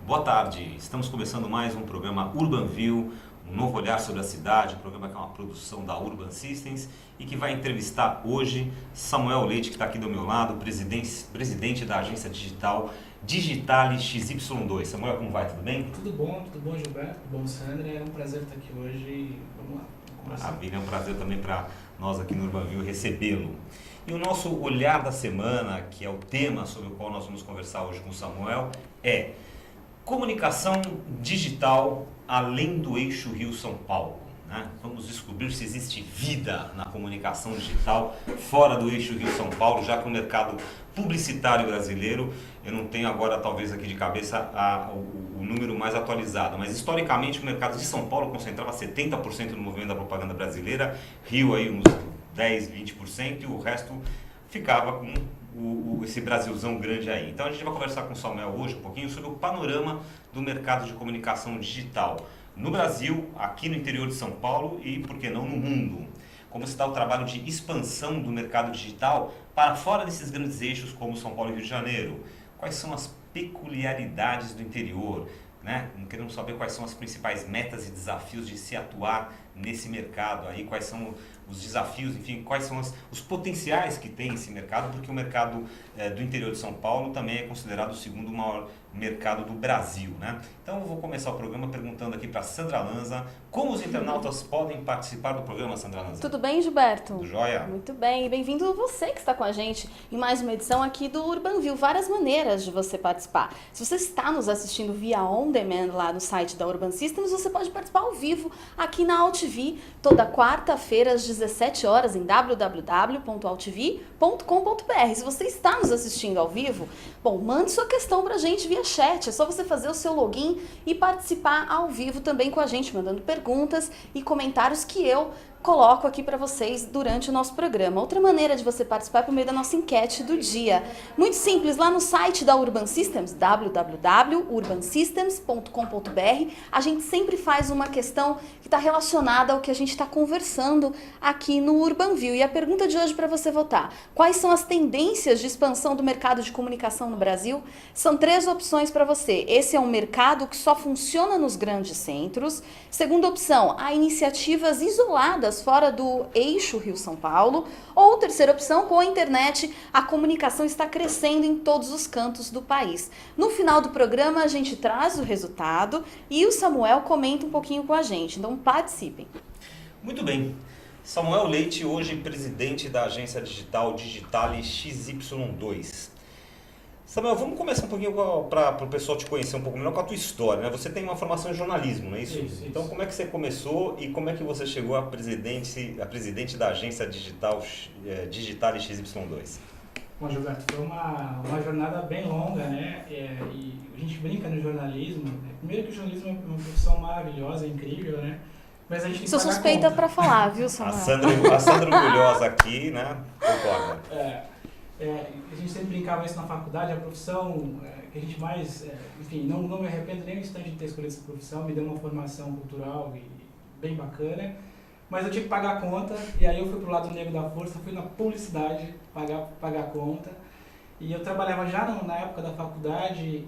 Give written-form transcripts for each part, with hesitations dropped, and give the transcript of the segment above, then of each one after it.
Boa tarde, estamos começando mais um programa Urban View, um novo olhar sobre a cidade, um programa que é uma produção da Urban Systems e que vai entrevistar hoje Samuel Leite, que está aqui do meu lado, presidente da agência digital Digitale XY2. Samuel, como vai? Tudo bem? Tudo bom, Gilberto, tudo bom, Sandra. É um prazer estar aqui hoje e vamos lá. Maravilha, é um prazer também para nós aqui no Urban View recebê-lo. E o nosso olhar da semana, que é o tema sobre o qual nós vamos conversar hoje com o Samuel, é comunicação digital além do eixo Rio-São Paulo. Né? Vamos descobrir se existe vida na comunicação digital fora do eixo Rio-São Paulo, já que o mercado publicitário brasileiro, eu não tenho agora talvez aqui de cabeça o número mais atualizado, mas historicamente o mercado de São Paulo concentrava 70% do movimento da propaganda brasileira, Rio aí uns 10, 20% e o resto ficava com esse Brasilzão grande aí. Então a gente vai conversar com o Samuel hoje um pouquinho sobre o panorama do mercado de comunicação digital no Brasil, aqui no interior de São Paulo e, por que não, no mundo. Como está o trabalho de expansão do mercado digital para fora desses grandes eixos como São Paulo e Rio de Janeiro? Quais são as peculiaridades do interior? Né? Queremos saber quais são as principais metas e desafios de se atuar nesse mercado aí, quais são os desafios, enfim, quais são os potenciais que tem esse mercado, porque o mercado do interior de São Paulo também é considerado o segundo maior mercado do Brasil, né? Então eu vou começar o programa perguntando aqui para Sandra Lanza, como os internautas podem participar do programa, Sandra Lanza? Tudo bem, Gilberto? Tudo jóia? Muito bem, e bem-vindo você que está com a gente em mais uma edição aqui do Urban View. Várias maneiras de você participar. Se você está nos assistindo via On Demand lá no site da Urban Systems, você pode participar ao vivo aqui na AltV, toda quarta-feira às 17 horas em www.altv.com.br. Se você está nos assistindo ao vivo, bom, mande sua questão pra gente via chat. É só você fazer o seu login e participar ao vivo também com a gente, mandando perguntas e comentários que eu coloco aqui para vocês durante o nosso programa. Outra maneira de você participar é por meio da nossa enquete do dia. Muito simples, lá no site da Urban Systems, www.urbansystems.com.br, a gente sempre faz uma questão que está relacionada ao que a gente está conversando aqui no Urban View. E a pergunta de hoje para você votar: quais são as tendências de expansão do mercado de comunicação no Brasil? São 3 opções para você. Esse é um mercado que só funciona nos grandes centros. Segunda opção, há iniciativas isoladas fora do eixo Rio-São Paulo. Ou terceira opção, com a internet, a comunicação está crescendo em todos os cantos do país. No final do programa, a gente traz o resultado e o Samuel comenta um pouquinho com a gente. Então, participem. Muito bem. Samuel Leite, hoje presidente da agência digital Digitale XY2. Samuel, vamos começar um pouquinho para o pessoal te conhecer um pouco melhor com a tua história, né? Você tem uma formação em jornalismo, não é isso? Isso. Então, como é que você começou e como é que você chegou a presidente da agência digital Digitale XY2? Bom, Gilberto, foi uma jornada bem longa, né? E a gente brinca no jornalismo. Primeiro que o jornalismo é uma profissão maravilhosa, incrível, né? Mas a gente tem que Sou pagar suspeita conta. para falar, viu, Samuel? A Sandra orgulhosa aqui, né? Concorda. A gente sempre brincava isso na faculdade, a profissão que a gente mais, enfim, não me arrependo nem um instante de ter escolhido essa profissão, me deu uma formação cultural e bem bacana, mas eu tinha que pagar a conta, e aí eu fui pro lado negro da força, fui na publicidade pagar a conta, e eu trabalhava já na época da faculdade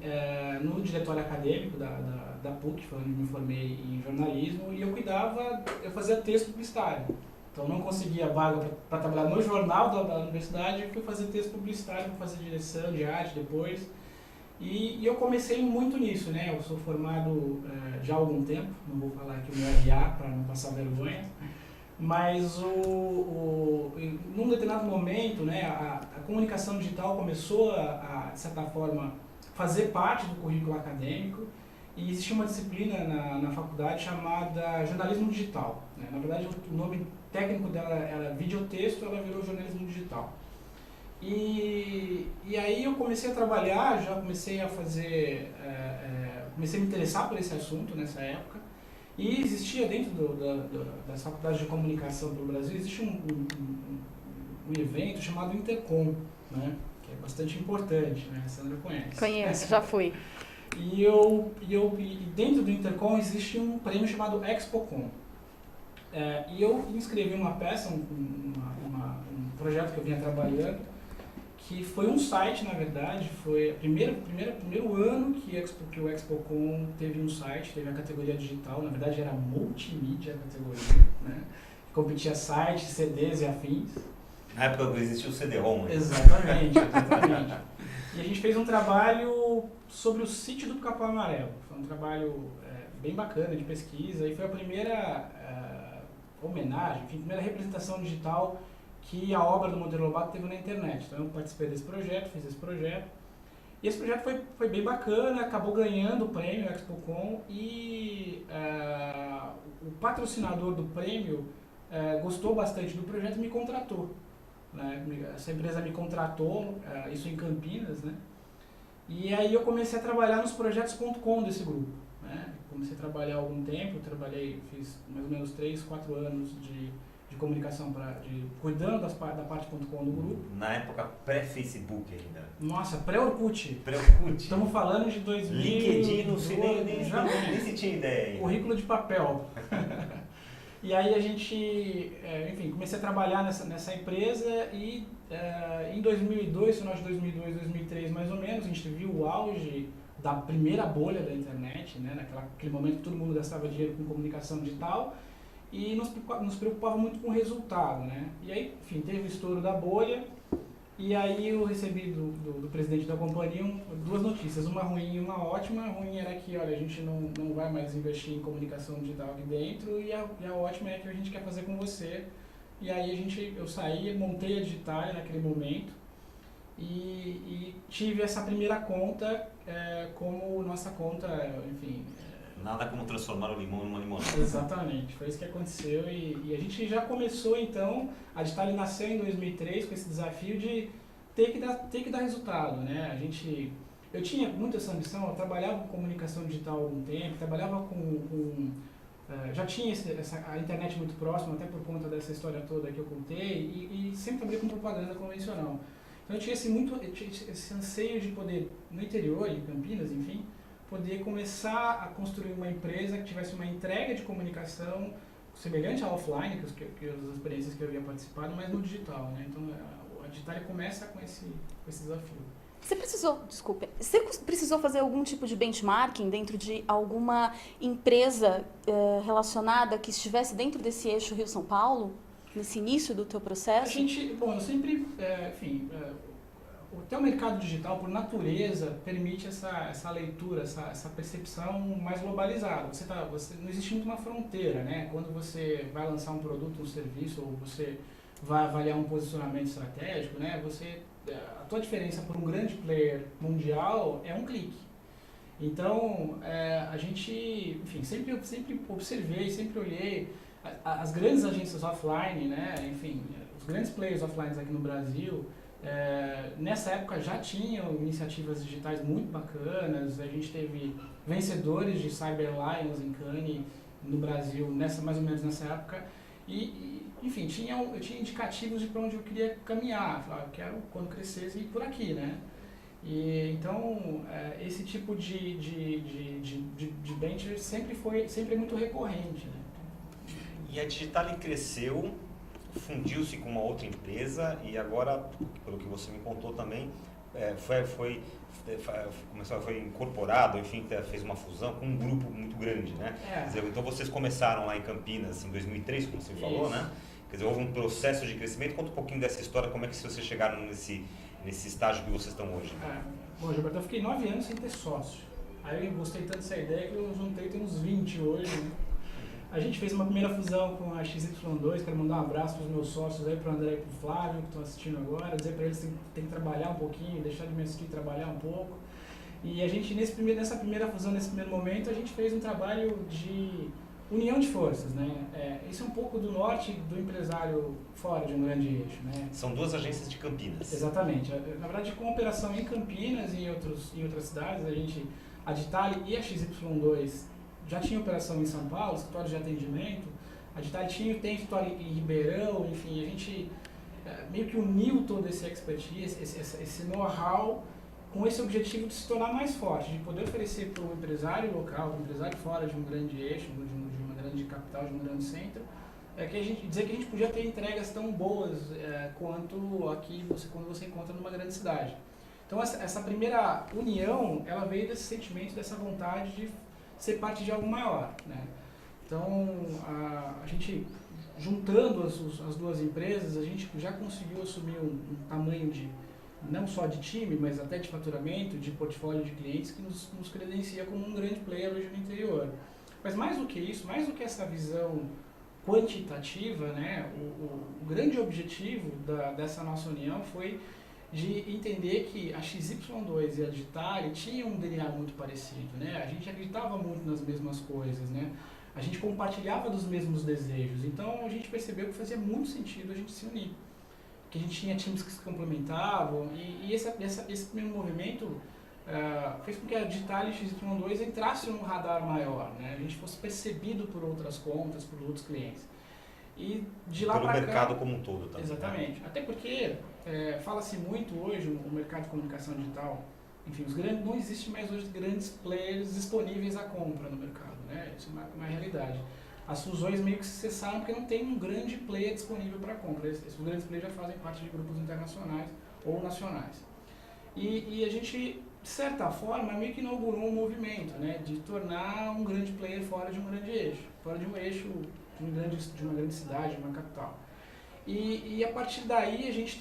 no diretório acadêmico da PUC, foi onde me formei em jornalismo, e eu fazia texto publicitário. Então não conseguia vaga para trabalhar no jornal da universidade, fui fazer texto publicitário, fui fazer direção de arte depois. E eu comecei muito nisso, né? Eu sou formado já há algum tempo, não vou falar aqui o meu RA para não passar vergonha, mas num determinado momento, né, a comunicação digital começou de certa forma, fazer parte do currículo acadêmico. E existia uma disciplina na faculdade chamada jornalismo digital, né? Na verdade, o nome técnico dela era videotexto, ela virou jornalismo digital. E aí eu comecei a trabalhar, já comecei a fazer, comecei a me interessar por esse assunto nessa época. E existia dentro das faculdades de comunicação do Brasil, existe um evento chamado Intercom, né? Que é bastante importante, né? A Sandra conhece. Conheço, já fui. E dentro do Intercom existe um prêmio chamado ExpoCom. E eu inscrevi uma peça, um projeto que eu vinha trabalhando, que foi um site, na verdade, foi o primeiro ano que o ExpoCon teve um site, teve a categoria digital, na verdade era multimídia a categoria, né? Competia sites, CDs e afins. Na época existia o CD-ROM. Né? Exatamente. E a gente fez um trabalho sobre o sítio do Capão Amarelo. Foi um trabalho bem bacana de pesquisa e foi a primeira homenagem, enfim, a primeira representação digital que a obra do Monteiro Lobato teve na internet. Então eu participei desse projeto, fiz esse projeto. E esse projeto foi bem bacana, acabou ganhando o prêmio ExpoCon e o patrocinador do prêmio gostou bastante do projeto e me contratou. Né? Essa empresa me contratou, isso em Campinas, né? E aí eu comecei a trabalhar nos projetos.com desse grupo. Né? Comecei a trabalhar há algum tempo, fiz mais ou menos 3, 4 anos de comunicação, cuidando da parte.com do grupo. Na época pré-Facebook ainda. Nossa, pré-Orkut. Pré-Orkut. Estamos falando de 2000. LinkedIn, não sei nem se tinha ideia. Currículo de papel. E aí a gente, enfim, comecei a trabalhar nessa empresa e em 2002, final de 2002, 2003 mais ou menos, a gente viu o auge da primeira bolha da internet, né, naquele momento que todo mundo gastava dinheiro com comunicação digital e nos preocupava muito com o resultado, né. E aí, enfim, teve o estouro da bolha e aí eu recebi do presidente da companhia duas notícias, uma ruim e uma ótima. A ruim era que, olha, a gente não vai mais investir em comunicação digital aqui dentro e a ótima é que a gente quer fazer com você. E aí eu saí, montei a Digitalia naquele momento e tive essa primeira conta como nossa conta, enfim... Nada como transformar o limão numa limonada. Exatamente, foi isso que aconteceu e a gente já começou então, a Digitalia nasceu em 2003 com esse desafio de ter que dar resultado, né? Eu tinha muito essa ambição, eu trabalhava com comunicação digital há algum tempo, trabalhava já tinha a internet muito próxima, até por conta dessa história toda que eu contei, e sempre trabalhei com propaganda convencional. Então eu tinha esse anseio de poder, no interior, em Campinas, enfim, poder começar a construir uma empresa que tivesse uma entrega de comunicação semelhante à offline, que as experiências que eu havia participado, mas no digital, né? Então a Digitalia começa com esse desafio. Você precisou fazer algum tipo de benchmarking dentro de alguma empresa relacionada que estivesse dentro desse eixo Rio-São Paulo, nesse início do teu processo? Eu sempre, até o mercado digital, por natureza, permite essa leitura, essa percepção mais globalizada. Não existe muito uma fronteira, né? Quando você vai lançar um produto, um serviço, ou você vai avaliar um posicionamento estratégico, né? A tua diferença por um grande player mundial é um clique. Então, a gente, enfim, sempre observei, sempre olhei as grandes agências offline, né? Enfim, os grandes players offline aqui no Brasil. Nessa época já tinham iniciativas digitais muito bacanas, a gente teve vencedores de Cyber Lions em Cannes no Brasil, mais ou menos nessa época, e enfim, eu tinha indicativos de para onde eu queria caminhar, falava, eu quero quando crescesse ir por aqui, né? E então esse tipo de venture sempre é muito recorrente, né? E a Digitalia cresceu, fundiu-se com uma outra empresa e agora, pelo que você me contou também, foi incorporado, enfim, fez uma fusão com um grupo muito grande, né? Quer dizer, então vocês começaram lá em Campinas em 2003, como você falou, Isso. né? Quer dizer, houve um processo de crescimento. Conta um pouquinho dessa história, como é que vocês chegaram nesse estágio que vocês estão hoje. Bom, Gilberto, eu fiquei 9 anos sem ter sócio. Aí eu gostei tanto dessa ideia que eu juntei, tem uns 20 hoje, né? A gente fez uma primeira fusão com a XY2, quero mandar um abraço para os meus sócios aí, para o André e para o Flávio, que estão assistindo agora, dizer para eles que tem que trabalhar um pouquinho, deixar de me assistir e trabalhar um pouco. E a gente, nessa primeira fusão, nesse primeiro momento, a gente fez um trabalho de união de forças, né? Isso é um pouco do norte do empresário fora de um grande eixo, né? São duas agências de Campinas. Exatamente. Na verdade, com operação em Campinas e em outras cidades, a Digitalia e a XY2 já tinha operação em São Paulo, escritório de atendimento. A Digitalia tem escritório em Ribeirão, enfim, a gente meio que uniu todo esse expertise, esse know-how, com esse objetivo de se tornar mais forte, de poder oferecer para o empresário local, para o empresário fora de um grande eixo, de uma grande capital, de um grande centro, dizer que a gente podia ter entregas tão boas quanto aqui quando você encontra numa grande cidade. Então essa primeira união, ela veio desse sentimento, dessa vontade de ser parte de algo maior, né? Então a gente, juntando as duas empresas, a gente já conseguiu assumir um tamanho não só de time, mas até de faturamento, de portfólio de clientes, que nos credencia como um grande player hoje no interior. Mas mais do que isso, mais do que essa visão quantitativa, né, o grande objetivo dessa nossa união foi de entender que a XY2 e a Digitale tinham um DNA muito parecido, né? A gente acreditava muito nas mesmas coisas, né? A gente compartilhava dos mesmos desejos. Então a gente percebeu que fazia muito sentido a gente se unir, que a gente tinha times que se complementavam e esse primeiro movimento fez com que a Digitale e XY2 entrasse num radar maior, né? A gente fosse percebido por outras contas, por outros clientes. E de lá pelo para cá, mercado como um todo também. exatamente. Né? Até porque fala-se muito hoje o mercado de comunicação digital, enfim, não existe mais hoje grandes players disponíveis à compra no mercado, né? Isso é uma realidade. As fusões meio que se cessaram porque não tem um grande player disponível para compra. Esses grandes players já fazem parte de grupos internacionais ou nacionais. E a gente, de certa forma, meio que inaugurou um movimento, né, de tornar um grande player fora de um grande eixo, fora de um eixo de uma grande cidade, de uma capital. E a partir daí a gente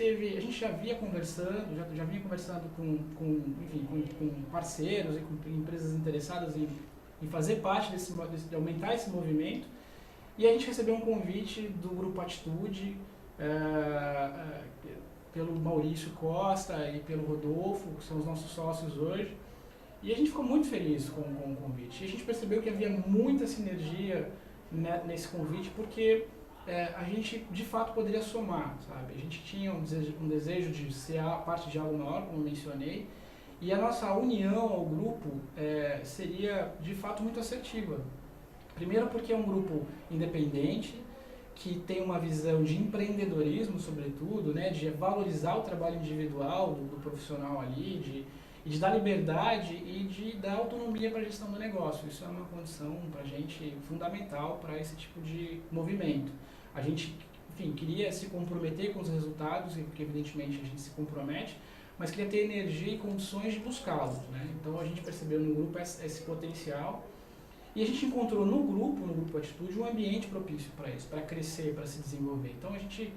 já vinha conversando com parceiros e com empresas interessadas em fazer parte de aumentar esse movimento. E a gente recebeu um convite do Grupo Atitude, pelo Maurício Costa e pelo Rodolfo, que são os nossos sócios hoje. E a gente ficou muito feliz com o convite. E a gente percebeu que havia muita sinergia nesse convite, porque a gente de fato poderia somar, sabe? A gente tinha um desejo de ser parte de algo maior, como mencionei, e a nossa união ao grupo seria de fato muito assertiva. Primeiro porque é um grupo independente, que tem uma visão de empreendedorismo, sobretudo, né, de valorizar o trabalho individual do profissional ali, de dar liberdade e de dar autonomia para a gestão do negócio. Isso é uma condição para a gente fundamental para esse tipo de movimento. A gente, enfim, queria se comprometer com os resultados, porque evidentemente a gente se compromete, mas queria ter energia e condições de buscá-los, né? Então a gente percebeu no grupo esse potencial. E a gente encontrou no grupo Atitude, um ambiente propício para isso, para crescer, para se desenvolver. Então a gente,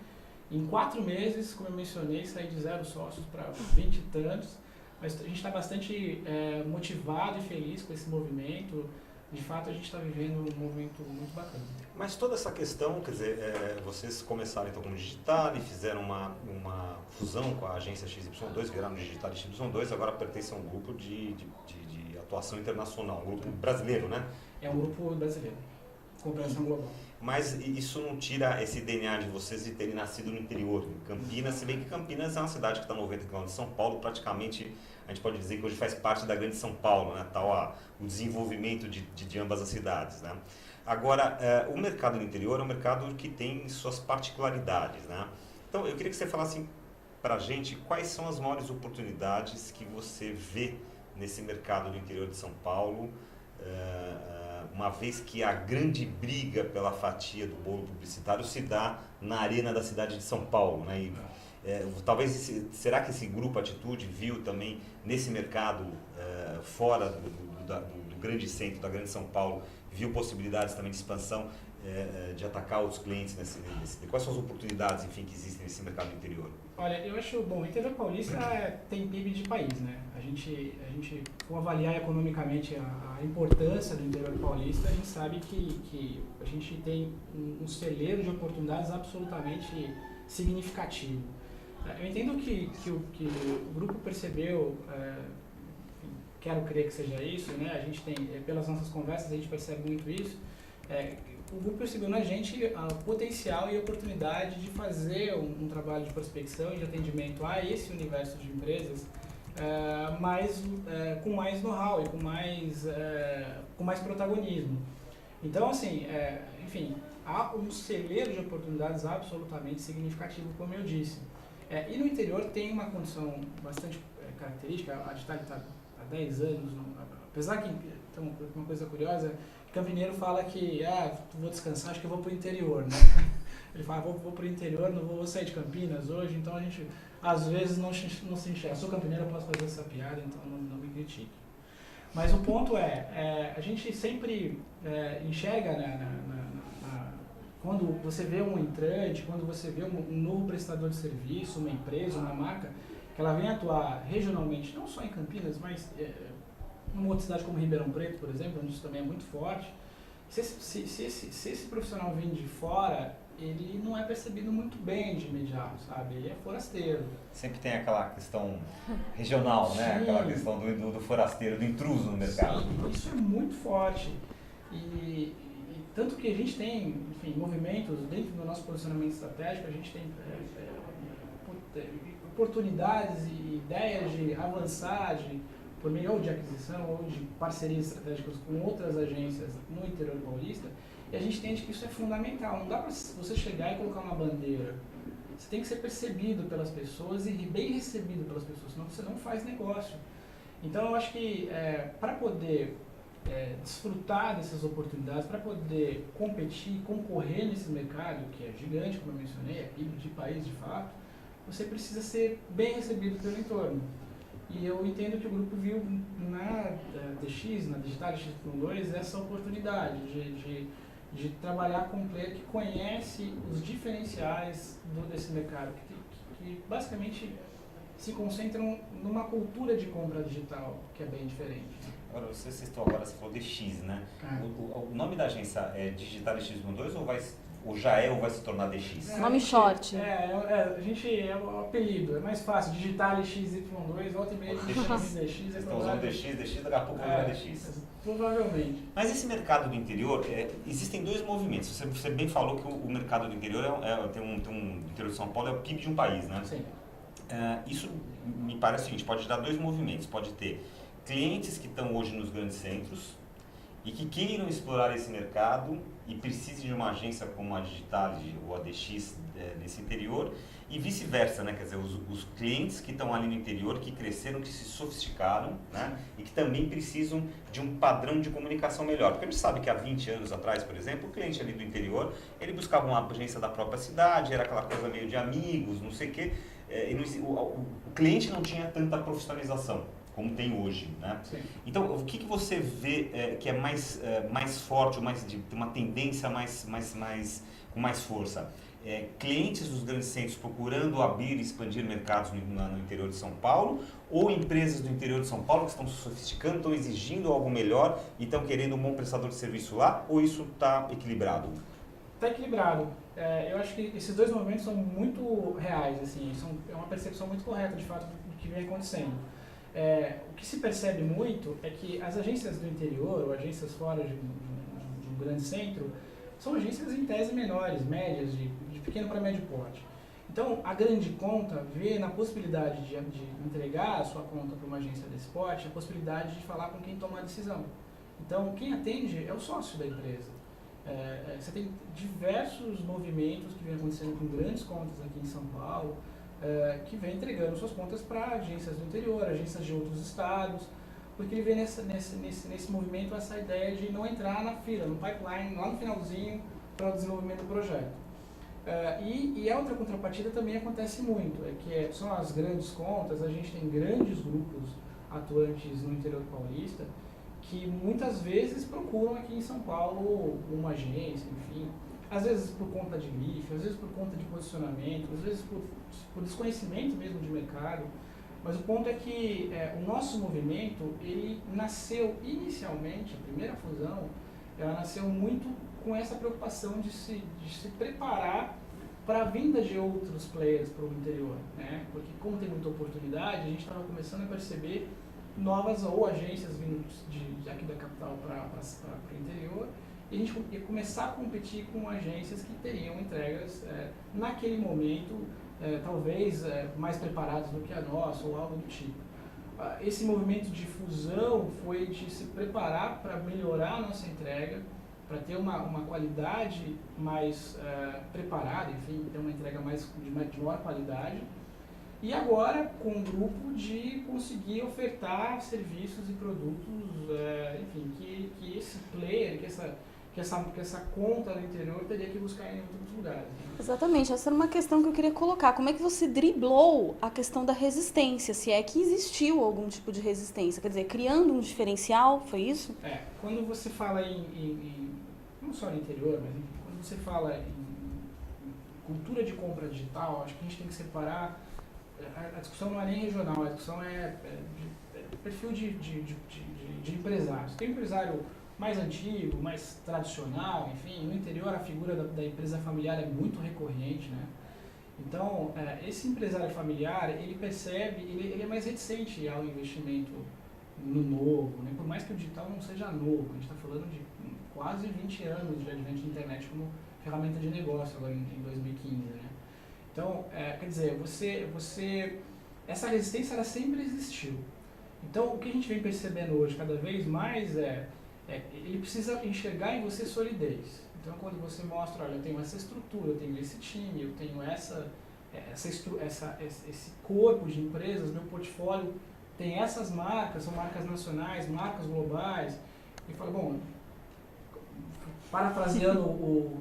em 4 meses, como eu mencionei, saí de 0 sócios para 20 e tantos, mas a gente está bastante motivado e feliz com esse movimento. De fato, a gente está vivendo um momento muito bacana. Mas toda essa questão, quer dizer, vocês começaram então como Digitale, fizeram uma fusão com a agência XY2, viraram Digitale XY2, agora pertencem a um grupo de atuação internacional, um grupo brasileiro, né? É um grupo brasileiro, cooperação global. Mas isso não tira esse DNA de vocês de terem nascido no interior, em Campinas, se bem que Campinas é uma cidade que está a 90 km de São Paulo, praticamente a gente pode dizer que hoje faz parte da grande São Paulo, né? Tal o desenvolvimento de ambas as cidades, né? Agora, o mercado no interior é um mercado que tem suas particularidades, né? Então, eu queria que você falasse para a gente quais são as maiores oportunidades que você vê nesse mercado do interior de São Paulo, uma vez que a grande briga pela fatia do bolo publicitário se dá na arena da cidade de São Paulo, né? E, será que esse grupo Atitude viu também nesse mercado fora do grande centro, da grande São Paulo, viu possibilidades também de expansão, de atacar outros clientes quais são as oportunidades, enfim, que existem nesse mercado interior? Olha, eu acho, bom, o interior paulista tem PIB de país, né? A gente for avaliar economicamente a importância do interior paulista, a gente sabe que a gente tem um celeiro de oportunidades absolutamente significativo. Eu entendo que o grupo percebeu, quero crer que seja isso, né? A gente tem, pelas nossas conversas, a gente percebe muito isso. O grupo percebeu na gente o potencial e a oportunidade de fazer um trabalho de prospecção e de atendimento a esse universo de empresas com mais know-how e com mais protagonismo. Então, assim, enfim, há um celeiro de oportunidades absolutamente significativo, como eu disse. E no interior tem uma condição bastante característica, a Digitale está há 10 anos, apesar que, então, uma coisa curiosa, Campineiro fala que, vou descansar, acho que eu vou para o interior, né? Ele fala, vou para o interior, não vou sair de Campinas hoje, então a gente, às vezes, não se enxerga. Sou campineiro, eu posso fazer essa piada, então não me critique. Mas o ponto a gente sempre enxerga, quando você vê um entrante, quando você vê um novo prestador de serviço, uma empresa, uma marca, que ela vem atuar regionalmente, não só em Campinas, mas numa outra cidade como Ribeirão Preto, por exemplo, onde isso também é muito forte. Se esse profissional vem de fora, ele não é percebido muito bem de imediato, sabe? Ele é forasteiro. Sempre tem aquela questão regional, né? Sim. Aquela questão do forasteiro, do intruso no mercado. Sim, isso é muito forte. E tanto que a gente tem, enfim, movimentos dentro do nosso posicionamento estratégico, a gente tem oportunidades e ideias de avançar, por meio ou de aquisição ou de parcerias estratégicas com outras agências no interior paulista, e a gente entende que isso é fundamental. Não dá para você chegar e colocar uma bandeira. Você tem que ser percebido pelas pessoas e bem recebido pelas pessoas, senão você não faz negócio. Então eu acho que para poder desfrutar dessas oportunidades, para poder competir, concorrer nesse mercado, que é gigante, como eu mencionei, é PIB de país de fato, você precisa ser bem recebido pelo entorno. E eu entendo que o grupo viu na DX, na Digital X.2, essa oportunidade de trabalhar com um player que conhece os diferenciais desse mercado, que basicamente se concentram numa cultura de compra digital que é bem diferente. Agora, você falou DX, né? O nome da agência é Digital X.2 ou já é ou vai se tornar DX? Nome short. A gente é o apelido, é mais fácil. Digital XY2, volta e meia de DX. Vocês estão usando DX, daqui a pouco vai DX. Provavelmente. Mas esse mercado do interior, existem dois movimentos. Você bem falou que o mercado do interior tem um interior de São Paulo, é o PIB de um país, né? Sim. Isso me parece o seguinte, pode dar dois movimentos. Pode ter clientes que estão hoje nos grandes centros e que queiram explorar esse mercado e precisem de uma agência como a Digital ou a DX nesse interior, e vice-versa, né? Quer dizer, os clientes que estão ali no interior, que cresceram, que se sofisticaram, né? E que também precisam de um padrão de comunicação melhor. Porque a gente sabe que há 20 anos atrás, por exemplo, o cliente ali do interior, ele buscava uma agência da própria cidade, era aquela coisa meio de amigos, não sei o quê. O cliente não tinha tanta profissionalização como tem hoje, né? Sim. Então, o que você vê que é mais forte, ou tem uma tendência com mais força? Clientes dos grandes centros procurando abrir e expandir mercados no interior de São Paulo, ou empresas do interior de São Paulo que estão se sofisticando, estão exigindo algo melhor e estão querendo um bom prestador de serviço lá, ou isso está equilibrado? Está equilibrado. Eu acho que esses dois movimentos são muito reais, assim, é uma percepção muito correta, de fato, do que vem acontecendo. O que se percebe muito é que as agências do interior, ou agências fora de um grande centro, são agências em tese menores, médias, de pequeno para médio porte. Então, a grande conta vê na possibilidade de entregar a sua conta para uma agência desse porte, a possibilidade de falar com quem toma a decisão. Então, quem atende é o sócio da empresa. Você tem diversos movimentos que vêm acontecendo com grandes contas aqui em São Paulo, que vem entregando suas contas para agências do interior, agências de outros estados, porque ele vê nesse movimento essa ideia de não entrar na fila, no pipeline, lá no finalzinho, para o desenvolvimento do projeto. E a outra contrapartida também acontece muito, que são as grandes contas, a gente tem grandes grupos atuantes no interior paulista, que muitas vezes procuram aqui em São Paulo uma agência, enfim, às vezes por conta de grife, às vezes por conta de posicionamento, às vezes por desconhecimento mesmo de mercado, mas o ponto é que o nosso movimento, ele nasceu inicialmente, a primeira fusão, ela nasceu muito com essa preocupação de se preparar para a vinda de outros players para o interior, né? Porque como tem muita oportunidade, a gente estava começando a perceber novas ou agências vindo aqui da capital para o interior, e a gente ia começar a competir com agências que teriam entregas naquele momento, talvez mais preparadas do que a nossa ou algo do tipo. Esse movimento de fusão foi de se preparar para melhorar a nossa entrega, para ter uma qualidade mais preparada, enfim, ter uma entrega de maior qualidade. E agora com um grupo de conseguir ofertar serviços e produtos, enfim, que esse player, que essa conta no interior teria que buscar em outros lugares. Exatamente, essa era uma questão que eu queria colocar. Como é que você driblou a questão da resistência? Se é que existiu algum tipo de resistência? Quer dizer, criando um diferencial, foi isso? Quando você fala não só no interior, mas enfim, quando você fala em cultura de compra digital, acho que a gente tem que separar. A discussão não é nem regional, a discussão é de perfil de empresários. Tem um empresário mais antigo, mais tradicional, enfim, no interior a figura da empresa familiar é muito recorrente, né? Então, esse empresário familiar, ele percebe, ele é mais reticente ao investimento no novo, né? Por mais que o digital não seja novo, a gente está falando de quase 20 anos de advento da internet como ferramenta de negócio agora em 2015, né? Então, quer dizer, essa resistência ela sempre existiu. Então, o que a gente vem percebendo hoje cada vez mais ele precisa enxergar em você solidez. Então, quando você mostra, olha, eu tenho essa estrutura, eu tenho esse time, eu tenho esse corpo de empresas, meu portfólio tem essas marcas, são marcas nacionais, marcas globais, e fala, bom, parafraseando o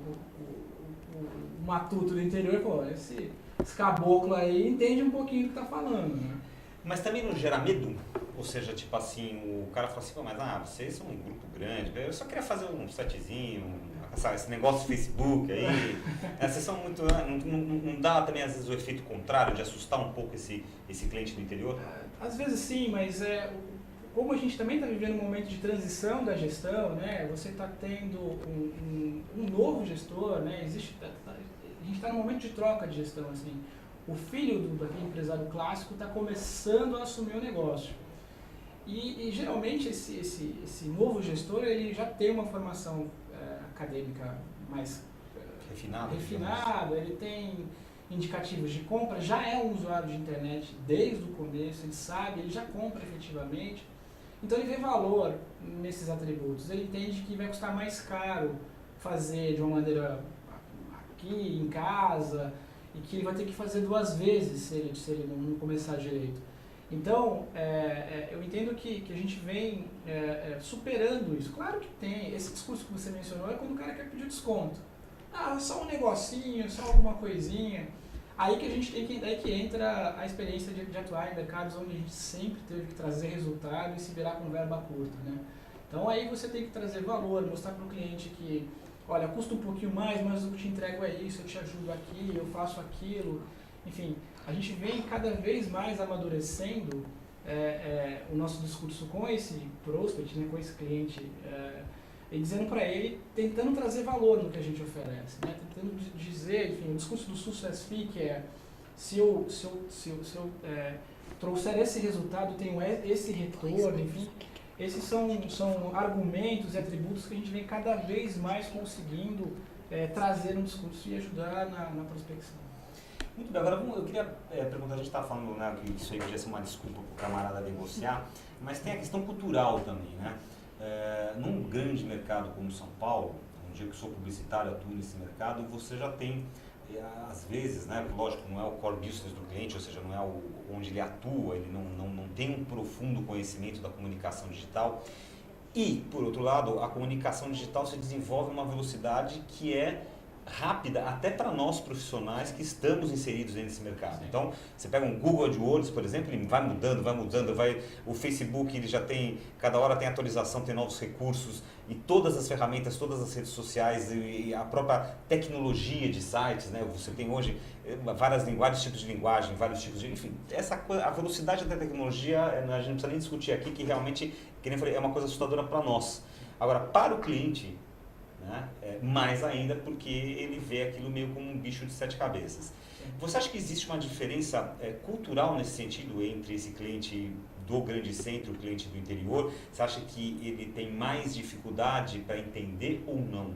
matuto do interior, pô, esse caboclo aí entende um pouquinho do que está falando, né? Mas também não gera medo? Ou seja, tipo assim, o cara fala assim, mas vocês são um grupo grande, eu só queria fazer um sitezinho, esse negócio do Facebook aí, vocês são muito... Não dá também às vezes o efeito contrário de assustar um pouco esse cliente do interior? Às vezes sim, mas como a gente também está vivendo um momento de transição da gestão, né? Você está tendo um novo gestor, né? A gente está num momento de troca de gestão, assim. O filho daquele empresário clássico está começando a assumir o negócio. E geralmente esse novo gestor ele já tem uma formação acadêmica mais refinada, ele tem indicativos de compra, já é um usuário de internet desde o começo, ele sabe, ele já compra efetivamente. Então ele vê valor nesses atributos, ele entende que vai custar mais caro fazer de uma maneira aqui, em casa, e que ele vai ter que fazer 2 vezes se ele não começar direito. Então, eu entendo que a gente vem superando isso. Claro que tem, esse discurso que você mencionou é quando o cara quer pedir desconto. Só um negocinho, só alguma coisinha. Aí que entra a experiência de atuar em mercados onde a gente sempre teve que trazer resultado e se virar com verba curta, né? Então aí você tem que trazer valor, mostrar para o cliente que, olha, custa um pouquinho mais, mas o que eu te entrego é isso, eu te ajudo aqui, eu faço aquilo. Enfim, a gente vem cada vez mais amadurecendo o nosso discurso com esse prospect, né, com esse cliente, e dizendo para ele, tentando trazer valor no que a gente oferece, né, tentando dizer, enfim, o discurso do Success Fee, que é, se eu trouxer esse resultado, tenho esse retorno, enfim, esses são argumentos e atributos que a gente vem cada vez mais conseguindo trazer no discurso e ajudar na prospecção. Muito bem, agora eu queria perguntar, a gente está falando, né, que isso aí podia ser uma desculpa para o camarada negociar, mas tem a questão cultural também, né? Num grande mercado como São Paulo, onde eu que sou publicitário, atuo nesse mercado, você já tem, às vezes, né, lógico, não é o core business do cliente, ou seja, não é onde ele atua, ele não tem um profundo conhecimento da comunicação digital. E, por outro lado, a comunicação digital se desenvolve a uma velocidade que é rápida até para nós profissionais que estamos inseridos nesse mercado. Então, você pega um Google AdWords, por exemplo, ele vai mudando, o Facebook ele já tem, cada hora tem atualização, tem novos recursos e todas as ferramentas, todas as redes sociais e a própria tecnologia de sites, né? Você tem hoje vários tipos de linguagem, vários tipos de, enfim, a velocidade da tecnologia, a gente não precisa nem discutir aqui, que realmente, que nem eu falei, é uma coisa assustadora para nós. Agora, para o cliente, né? Mais ainda porque ele vê aquilo meio como um bicho de 7 cabeças. Você acha que existe uma diferença cultural nesse sentido entre esse cliente do grande centro e o cliente do interior? Você acha que ele tem mais dificuldade para entender ou não?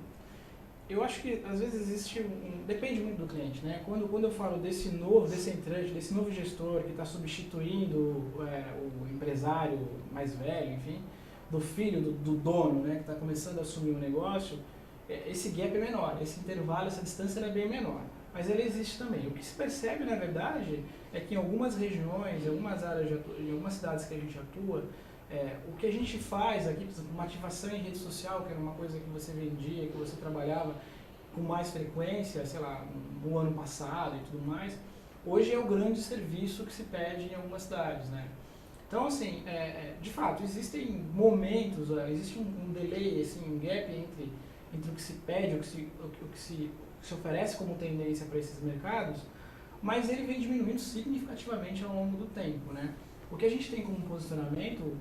Eu acho que às vezes existe depende muito do cliente, né? Quando eu falo desse entrante, desse novo gestor que está substituindo o empresário mais velho, enfim, do filho do dono, né, que está começando a assumir o negócio, esse gap é menor, esse intervalo, essa distância é bem menor. mas ele existe também. O que se percebe, na verdade, é que em algumas regiões, em algumas áreas, em algumas cidades que a gente atua, o que a gente faz aqui, por exemplo, uma ativação em rede social, que era uma coisa que você vendia, que você trabalhava com mais frequência, sei lá, no ano passado e tudo mais, hoje é o grande serviço que se pede em algumas cidades, né? Então, assim, de fato, existem momentos, existe um delay, assim, um gap entre o que se pede, o que se oferece como tendência para esses mercados, mas ele vem diminuindo significativamente ao longo do tempo, né? O que a gente tem como posicionamento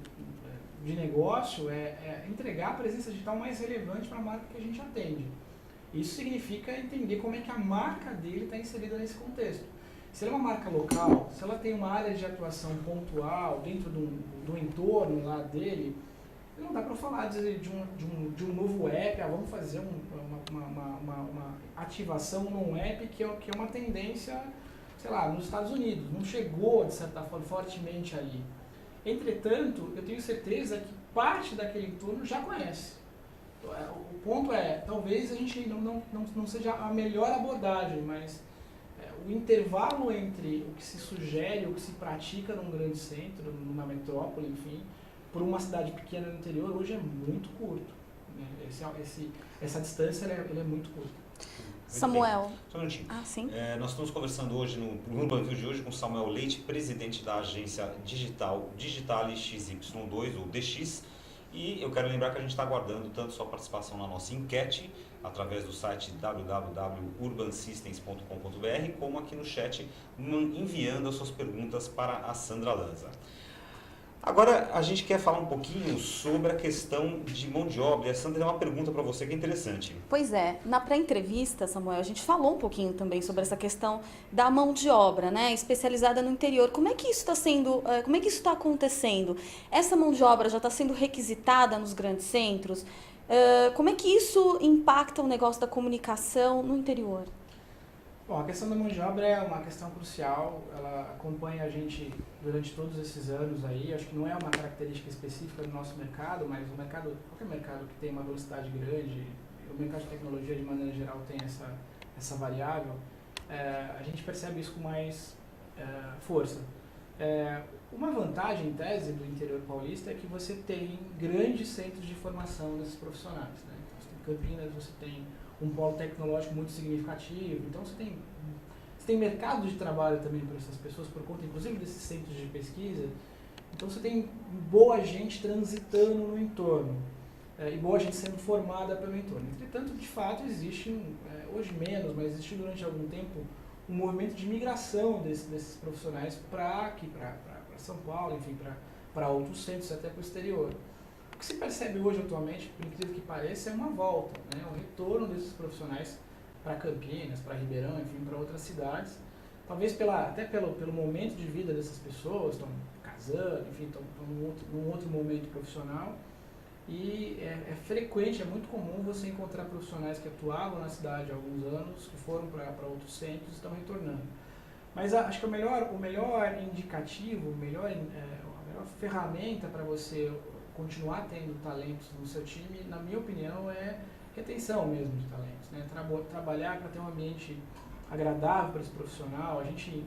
de negócio é entregar a presença digital mais relevante para a marca que a gente atende. Isso significa entender como é que a marca dele está inserida nesse contexto. Se ela é uma marca local, se ela tem uma área de atuação pontual dentro do entorno lá dele, não dá para falar de um novo app, vamos fazer uma ativação num app que é uma tendência, sei lá, nos Estados Unidos, não chegou, de certa forma, fortemente ali. Entretanto, eu tenho certeza que parte daquele entorno já conhece. O ponto talvez a gente não seja a melhor abordagem, mas o intervalo entre o que se sugere, o que se pratica num grande centro, numa metrópole, enfim, por uma cidade pequena no interior, hoje é muito curto. Né? Essa distância ela é muito curta. Samuel. Só um minutinho. Sim. Nós estamos conversando hoje no Urban View de hoje com Samuel Leite, presidente da agência digital Digitale XY2, ou DX. E eu quero lembrar que a gente está aguardando tanto sua participação na nossa enquete, através do site www.urbansystems.com.br, como aqui no chat, enviando as suas perguntas para a Sandra Lanza. Agora, a gente quer falar um pouquinho sobre a questão de mão de obra. E a Sandra tem uma pergunta para você que é interessante. Pois é, na pré-entrevista, Samuel, a gente falou um pouquinho também sobre essa questão da mão de obra, né, especializada no interior. Como é que isso está sendo, como é que isso está acontecendo? Essa mão de obra já está sendo requisitada nos grandes centros? Como é que isso impacta o negócio da comunicação no interior? Bom, a questão da mão de obra é uma questão crucial, ela acompanha a gente durante todos esses anos aí, acho que não é uma característica específica do nosso mercado, mas qualquer mercado que tem uma velocidade grande, o mercado de tecnologia de maneira geral tem essa variável, a gente percebe isso com mais força. Uma vantagem, em tese, do interior paulista é que você tem grandes centros de formação desses profissionais, né? Então, você tem Campinas, você tem um polo tecnológico muito significativo, então você tem mercado de trabalho também para essas pessoas, por conta inclusive desses centros de pesquisa, então você tem boa gente transitando no entorno, e boa gente sendo formada pelo entorno. Entretanto, de fato, existe, hoje menos, mas existe durante algum tempo, um movimento de migração desses profissionais para aqui, para São Paulo, enfim, para outros centros, até para o exterior. O que se percebe hoje, atualmente, por incrível que pareça, é uma volta, né? Um retorno desses profissionais para Campinas, para Ribeirão, enfim, para outras cidades. Talvez até pelo momento de vida dessas pessoas, estão casando, enfim, estão num outro momento profissional. E é frequente, é muito comum você encontrar profissionais que atuavam na cidade há alguns anos, que foram para outros centros e estão retornando. Mas acho que o melhor indicativo, a melhor ferramenta para você continuar tendo talentos no seu time, na minha opinião, é retenção mesmo de talentos, né? Trabalhar para ter um ambiente agradável para esse profissional. A gente,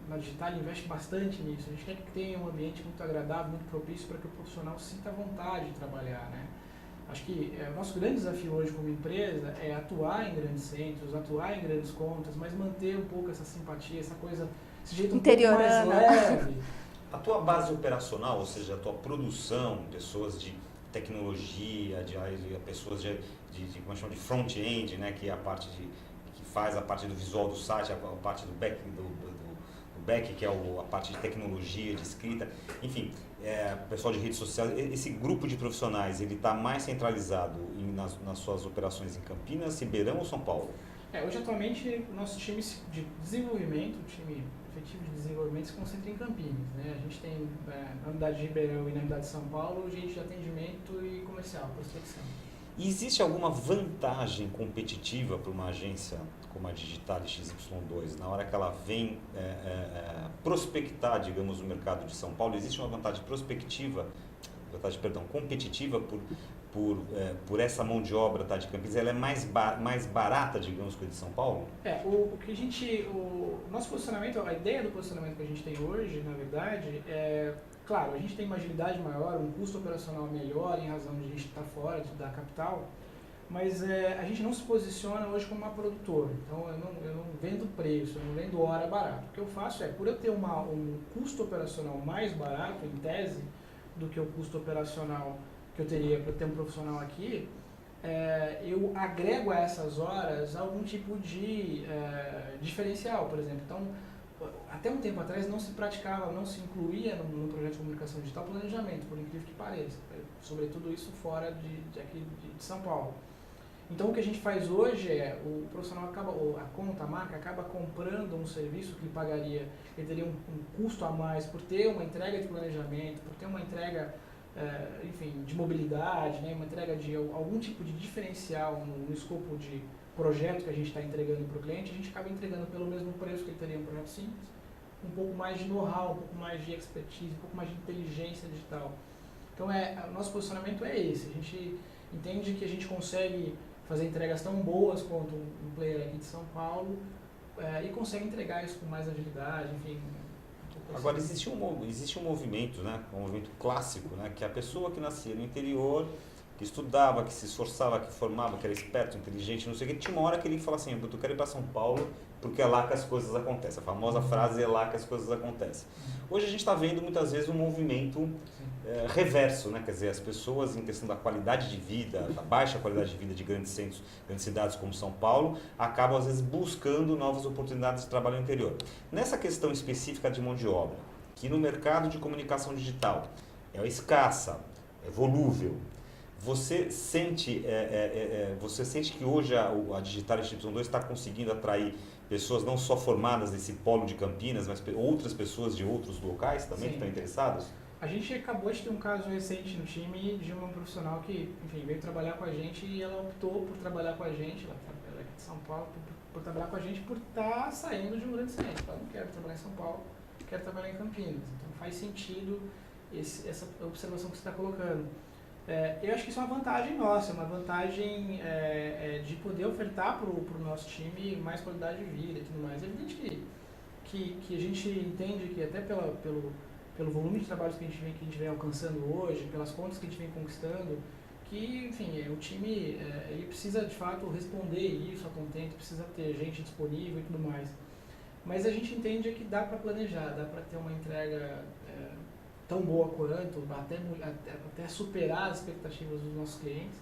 na Digital, investe bastante nisso. A gente quer que tenha um ambiente muito agradável, muito propício para que o profissional sinta vontade de trabalhar, né? Acho que o nosso grande desafio hoje como empresa é atuar em grandes centros, atuar em grandes contas, mas manter um pouco essa simpatia, esse jeito um pouco mais leve. A tua base operacional, ou seja, a tua produção, pessoas de tecnologia, pessoas como chama, de front-end, né, que é a parte que faz a parte do visual do site, a parte do back, que é a parte de tecnologia, de escrita, enfim, pessoal de redes sociais. Esse grupo de profissionais, ele está mais centralizado nas suas operações em Campinas, Ribeirão ou São Paulo? Hoje, atualmente, o nosso time de desenvolvimento, o time efetivo de desenvolvimento se concentra em Campinas, né? A gente tem na unidade de Ribeirão e na unidade de São Paulo, gente de atendimento e comercial, prospecção. E existe alguma vantagem competitiva para uma agência como a Digitale XY2, na hora que ela vem prospectar, digamos, o mercado de São Paulo? Existe uma vantagem prospectiva competitiva por essa mão de obra de Campinas, ela é mais barata, digamos, que a de São Paulo? O nosso posicionamento, a ideia do posicionamento que a gente tem hoje, na verdade, claro, a gente tem uma agilidade maior, um custo operacional melhor em razão de a gente estar fora da capital, mas a gente não se posiciona hoje como uma produtora. Então eu não vendo preço, eu não vendo hora barato. O que eu faço por eu ter um custo operacional mais barato, em tese, do que o custo operacional que eu teria para ter um profissional aqui, eu agrego a essas horas algum tipo de diferencial, por exemplo. Então, até um tempo atrás não se praticava, não se incluía no projeto de comunicação digital planejamento, por incrível que pareça, sobretudo isso fora aqui de São Paulo. Então o que a gente faz hoje o profissional a marca acaba comprando um serviço que ele teria um custo a mais por ter uma entrega de planejamento, por ter uma entrega de mobilidade, né, uma entrega de algum tipo de diferencial no escopo de projeto que a gente está entregando para o cliente, a gente acaba entregando pelo mesmo preço que ele teria um projeto simples, um pouco mais de know-how, um pouco mais de expertise, um pouco mais de inteligência digital. Então o nosso posicionamento é esse, a gente entende que a gente consegue fazer entregas tão boas quanto um player aqui de São Paulo e consegue entregar isso com mais agilidade, enfim. Agora, existe um movimento, né, um movimento clássico, né, que a pessoa que nascia no interior, que estudava, que se esforçava, que formava, que era esperto, inteligente, não sei o que, tinha uma hora que ele fala assim, eu quero ir para São Paulo porque é lá que as coisas acontecem. A famosa frase é lá que as coisas acontecem. Hoje a gente está vendo muitas vezes um movimento reverso, né? Quer dizer, as pessoas em questão da qualidade de vida, da baixa qualidade de vida de grandes centros, grandes cidades como São Paulo, acabam às vezes buscando novas oportunidades de trabalho no interior. Nessa questão específica de mão de obra, que no mercado de comunicação digital é escassa, é volúvel, você sente que hoje a Digital Y2 está conseguindo atrair pessoas não só formadas nesse polo de Campinas, mas outras pessoas de outros locais também que estão interessadas? A gente acabou de ter um caso recente no time de uma profissional que, enfim, veio trabalhar com a gente e ela optou por trabalhar com a gente, ela é aqui de São Paulo, por trabalhar com a gente por estar saindo de um grande centro. Ela não quer trabalhar em São Paulo, quer trabalhar em Campinas. Então faz sentido essa observação que você está colocando. Eu acho que isso é uma vantagem nossa, uma vantagem de poder ofertar para o nosso time mais qualidade de vida e tudo mais. É evidente que a gente entende que até pelo volume de trabalhos que a gente vem alcançando hoje, pelas contas que a gente vem conquistando, que, enfim, o time ele precisa de fato responder isso a contento, precisa ter gente disponível e tudo mais. Mas a gente entende que dá para planejar, dá para ter uma entrega tão boa quanto, até superar as expectativas dos nossos clientes,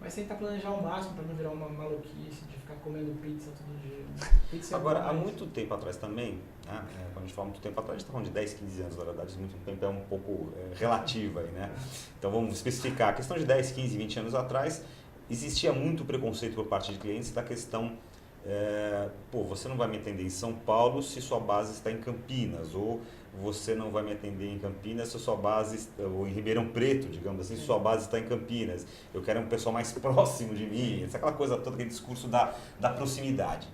mas tentar planejar ao máximo para não virar uma maluquice de ficar comendo pizza todo dia. Pizza agora, há muito tempo atrás também, né, quando a gente fala muito tempo atrás, a gente está falando de 10, 15 anos, na verdade, muito tempo é um pouco relativo aí, né? Então vamos especificar, a questão de 10, 15, 20 anos atrás, existia muito preconceito por parte de clientes da questão você não vai me atender em São Paulo se sua base está em Campinas, ou você não vai me atender em Campinas se sua base, ou em Ribeirão Preto, digamos assim, se sua base está em Campinas. Eu quero um pessoal mais próximo de mim, essa aquela coisa toda, aquele discurso da proximidade.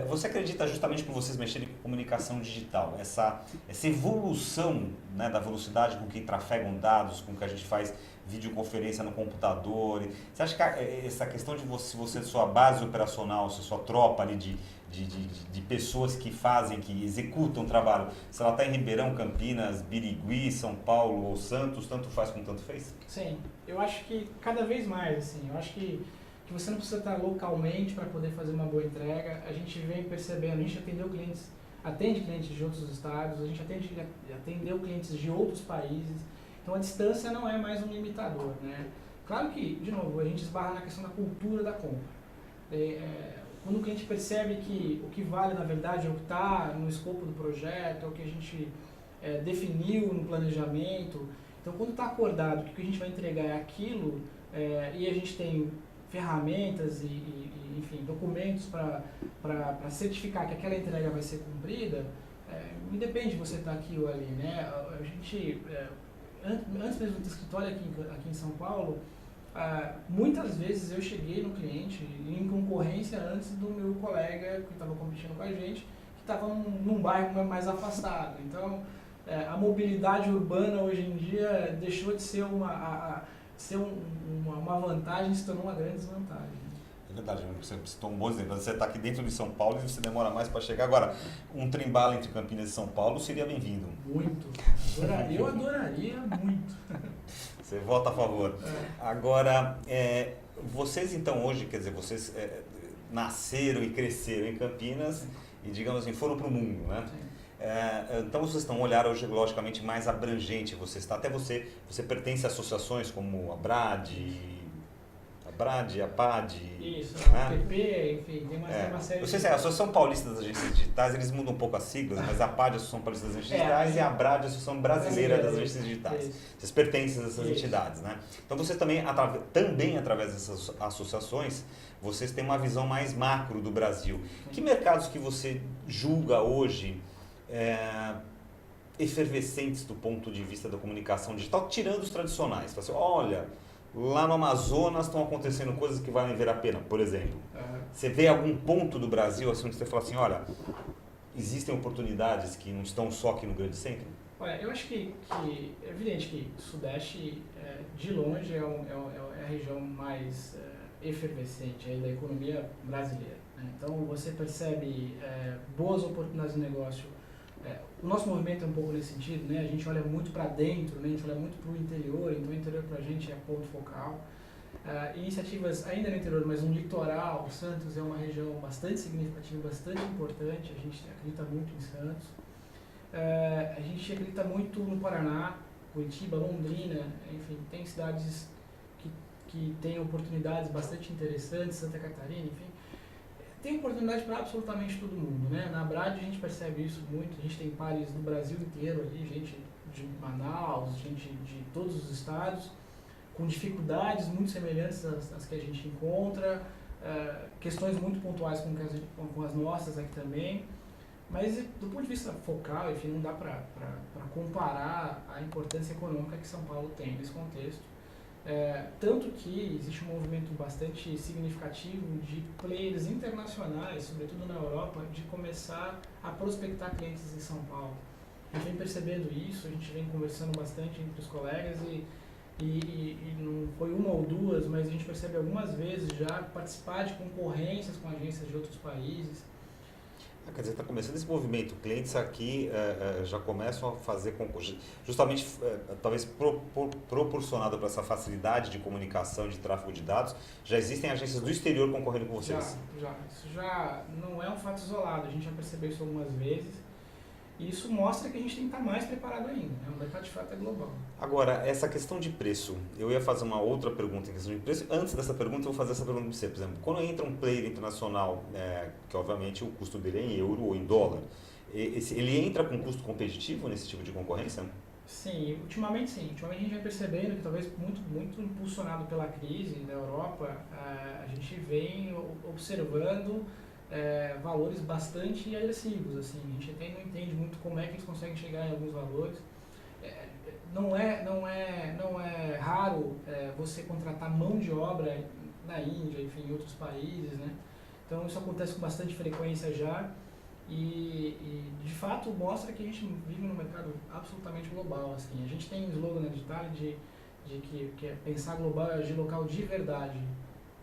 Você acredita, justamente por vocês mexerem com comunicação digital, essa evolução, né, da velocidade com que trafegam dados, com que a gente faz videoconferência no computador, você acha que essa questão de sua base operacional, sua tropa ali de pessoas que fazem, que executam o trabalho, se ela está em Ribeirão, Campinas, Birigui, São Paulo ou Santos, tanto faz como tanto fez? Sim, eu acho que cada vez mais, assim, eu acho que você não precisa estar localmente para poder fazer uma boa entrega. A gente vem percebendo, a gente atende clientes de outros estados, a gente atendeu clientes de outros países, então a distância não é mais um limitador, né? Claro que, de novo, a gente esbarra na questão da cultura da compra. Quando o cliente percebe que o que vale, na verdade, é o que está no escopo do projeto, é o que a gente definiu no planejamento. Então, quando está acordado que o que a gente vai entregar é aquilo, e a gente tem ferramentas enfim, documentos para certificar que aquela entrega vai ser cumprida, independe de você estar aqui ou ali, né? A gente, antes mesmo do escritório aqui em São Paulo, muitas vezes eu cheguei no cliente em concorrência antes do meu colega que estava competindo com a gente, que estava num bairro mais afastado. Então, a mobilidade urbana hoje em dia deixou de ser uma vantagem e se tornou uma grande desvantagem. É verdade, você citou um bom exemplo. Você está aqui dentro de São Paulo e você demora mais para chegar. Agora, um trem-bala entre Campinas e São Paulo seria bem-vindo. Muito. Eu adoraria muito. Você vota a favor. Agora, vocês então hoje, quer dizer, vocês nasceram e cresceram em Campinas e, digamos assim, foram para o mundo, né? Então vocês estão um olhar hoje logicamente mais abrangente. Até você pertence a associações como a BRAD, a PAD. Isso, né? a PP, enfim, tem uma série Não sei se é a Associação Paulista das Agências Digitais, eles mudam um pouco as siglas, mas a PAD, a Associação Paulista das Agências Digitais, e a BRAD, a Associação Brasileira das Agências Digitais. Vocês pertencem a essas entidades, né? Então vocês também, através dessas associações, vocês têm uma visão mais macro do Brasil. Que mercados que você julga hoje efervescentes do ponto de vista da comunicação digital, tirando os tradicionais? Você fala assim, olha, lá no Amazonas estão acontecendo coisas que valem ver a pena, por exemplo. Você vê algum ponto do Brasil assim, onde você fala assim, olha, existem oportunidades que não estão só aqui no grande centro? Olha, eu acho que é evidente que o Sudeste, de longe, é a região mais efervescente aí da economia brasileira, né? Então, você percebe boas oportunidades de negócio. O nosso movimento é um pouco nesse sentido, né? A gente olha muito para dentro, né? A gente olha muito para o interior, então o interior para a gente é ponto focal. Iniciativas ainda no interior, mas no litoral, Santos é uma região bastante significativa, bastante importante, a gente acredita muito em Santos. A gente acredita muito no Paraná, Curitiba, Londrina, enfim, tem cidades que têm oportunidades bastante interessantes, Santa Catarina, enfim. Tem oportunidade para absolutamente todo mundo, né? Na BRAD a gente percebe isso muito, a gente tem pares do Brasil inteiro ali, gente de Manaus, gente de todos os estados, com dificuldades muito semelhantes às que a gente encontra, questões muito pontuais com as nossas aqui também, mas do ponto de vista focal, enfim, não dá para comparar a importância econômica que São Paulo tem nesse contexto. Tanto que existe um movimento bastante significativo de players internacionais, sobretudo na Europa, de começar a prospectar clientes em São Paulo. A gente vem percebendo isso, a gente vem conversando bastante entre os colegas e não foi uma ou duas, mas a gente percebe algumas vezes já participar de concorrências com agências de outros países. Quer dizer, está começando esse movimento, clientes aqui já começam a fazer justamente, talvez proporcionado para essa facilidade de comunicação, de tráfego de dados, já existem agências do exterior concorrendo com vocês? Já. Isso já não é um fato isolado, a gente já percebeu isso algumas vezes. E isso mostra que a gente tem que estar mais preparado ainda, né? O mercado de fato é global. Agora, essa questão de preço, eu ia fazer uma outra pergunta em questão de preço. Antes dessa pergunta, eu vou fazer essa pergunta para você. Por exemplo, quando entra um player internacional, que obviamente o custo dele é em euro ou em dólar, ele entra com custo competitivo nesse tipo de concorrência? Sim, ultimamente sim. Ultimamente a gente vem percebendo que talvez muito impulsionado pela crise na Europa, a gente vem observando valores bastante agressivos, assim. A gente até não entende muito como é que eles conseguem chegar em alguns valores. Não é raro você contratar mão de obra na Índia, enfim, em outros países, né? Então isso acontece com bastante frequência já e de fato mostra que a gente vive num mercado absolutamente global, assim. A gente tem um slogan na Digital de que é pensar global é agir local de verdade.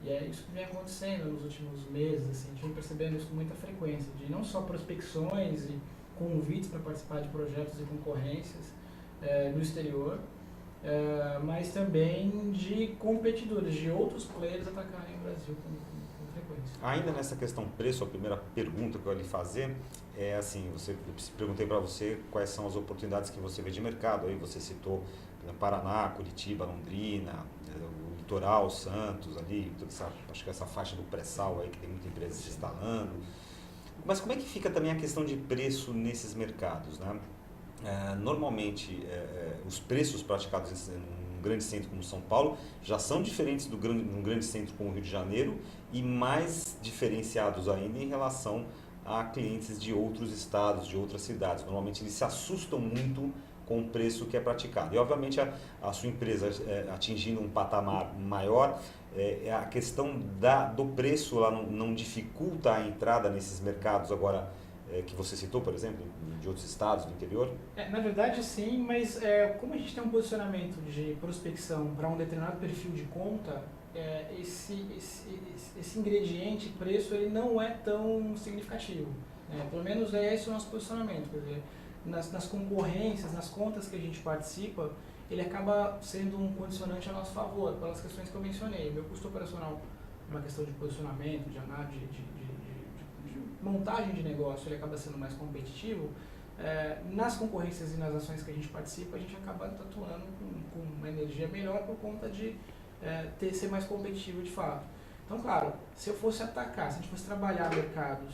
E é isso que vem acontecendo nos últimos meses, assim, a gente vem percebendo isso com muita frequência, de não só prospecções e convites para participar de projetos e concorrências no exterior, mas também de competidores, de outros players atacarem o Brasil com frequência. Ainda nessa questão preço, a primeira pergunta que eu ia lhe fazer é assim, perguntei para você quais são as oportunidades que você vê de mercado, aí você citou Paraná, Curitiba, Londrina, o litoral, Santos, ali, acho que essa faixa do pré-sal aí que tem muita empresa se instalando. Mas como é que fica também a questão de preço nesses mercados, né? Normalmente, os preços praticados num grande centro como São Paulo já são diferentes num grande centro como o Rio de Janeiro e mais diferenciados ainda em relação a clientes de outros estados, de outras cidades. Normalmente eles se assustam muito com o preço que é praticado. E, obviamente, a sua empresa atingindo um patamar maior, a questão do preço lá não dificulta a entrada nesses mercados agora que você citou, por exemplo, de outros estados do interior? Na verdade, sim, mas como a gente tem um posicionamento de prospecção para um determinado perfil de conta, esse ingrediente, preço, ele não é tão significativo. Pelo menos é esse o nosso posicionamento. Quer dizer, nas concorrências, nas contas que a gente participa, ele acaba sendo um condicionante a nosso favor, pelas questões que eu mencionei. O meu custo operacional, uma questão de posicionamento, de análise, de montagem de negócio, ele acaba sendo mais competitivo. Nas concorrências e nas ações que a gente participa, a gente acaba atuando com uma energia melhor por conta de ser mais competitivo de fato. Então, claro, se eu fosse atacar, se a gente fosse trabalhar mercados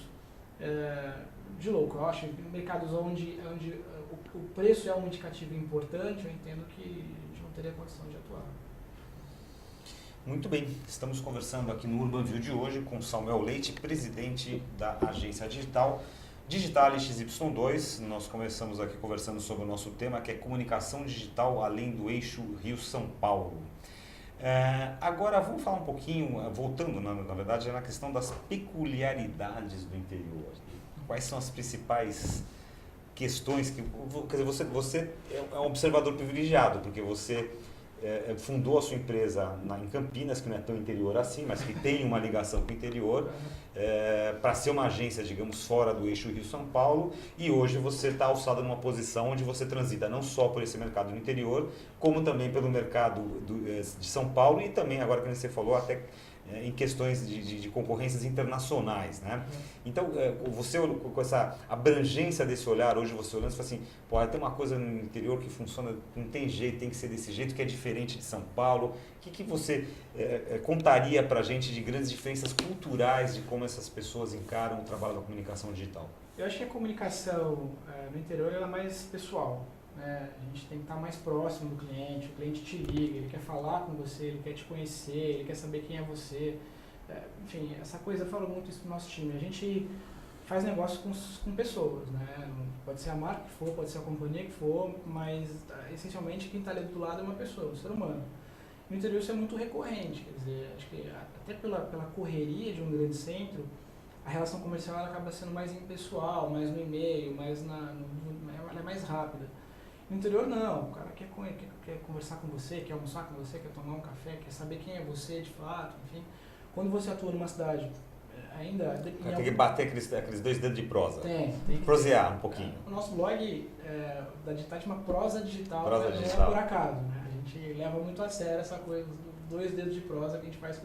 de low cost, mercados onde o preço é um indicativo importante, eu entendo que a gente não teria condição de atuar. Muito bem, estamos conversando aqui no Urban View de hoje com Samuel Leite, presidente da agência digital Digitale XY2. Nós começamos aqui conversando sobre o nosso tema, que é comunicação digital além do eixo Rio-São Paulo. Agora vamos falar um pouquinho, voltando na verdade, na questão das peculiaridades do interior. Quais são as principais questões que... Quer dizer, você é um observador privilegiado, porque você fundou a sua empresa em Campinas, que não é tão interior assim, mas que tem uma ligação com o interior, para ser uma agência, digamos, fora do eixo Rio-São Paulo, e hoje você está alçado numa posição onde você transita não só por esse mercado no interior, como também pelo mercado de São Paulo e também, agora que você falou, até em questões de concorrências internacionais, né? Então, você com essa abrangência desse olhar, hoje você olhando e fala assim, pô, tem uma coisa no interior que funciona, não tem jeito, tem que ser desse jeito, que é diferente de São Paulo. O que você contaria para a gente de grandes diferenças culturais de como essas pessoas encaram o trabalho da comunicação digital? Eu acho que a comunicação no interior ela é mais pessoal. A gente tem que estar mais próximo do cliente, o cliente te liga, ele quer falar com você, ele quer te conhecer, ele quer saber quem é você. Enfim, essa coisa, eu falo muito isso pro nosso time. A gente faz negócio com pessoas, né? Pode ser a marca que for, pode ser a companhia que for, mas essencialmente quem está ali do lado é uma pessoa, um ser humano. No interior isso é muito recorrente, quer dizer, acho que até pela correria de um grande centro, a relação comercial ela acaba sendo mais impessoal, mais no e-mail, ela é mais rápida. No interior não, o cara quer conversar com você, quer almoçar com você, quer tomar um café, quer saber quem é você de fato, enfim. Quando você atua numa cidade ainda... Tem que bater aqueles dois dedos de prosa. Tem que prosear um pouquinho. O nosso blog da Digital chama Prosa Digital, Prosa não Digital. é por acaso, né? A gente leva muito a sério essa coisa, dois dedos de prosa que a gente faz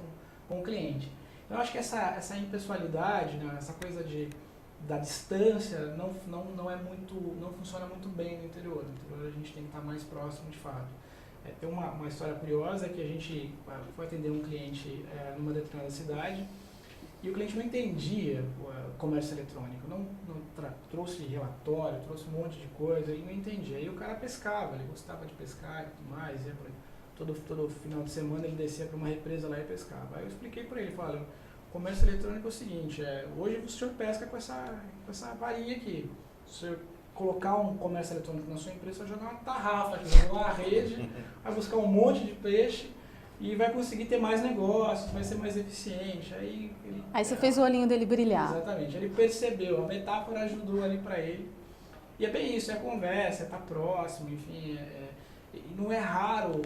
com o cliente. Então eu acho que essa impessoalidade, né, essa coisa da distância não funciona muito bem no interior. No interior a gente tem que estar mais próximo de fato. Tem uma história curiosa que a gente foi atender um cliente numa determinada cidade e o cliente não entendia o comércio eletrônico, trouxe relatório, trouxe um monte de coisa e não entendia. Aí o cara pescava, ele gostava de pescar e tudo mais, todo final de semana ele descia para uma represa lá e pescava. Aí eu expliquei para ele, falei, o comércio eletrônico é o seguinte, hoje o senhor pesca com essa varinha aqui. Se o senhor colocar um comércio eletrônico na sua empresa, vai jogar uma tarrafa aqui, vai jogar uma rede, vai buscar um monte de peixe e vai conseguir ter mais negócios, vai ser mais eficiente. Aí você fez o olhinho dele brilhar. Exatamente, ele percebeu, a metáfora ajudou ali para ele. E é bem isso, é conversa, é estar próximo, enfim, não é raro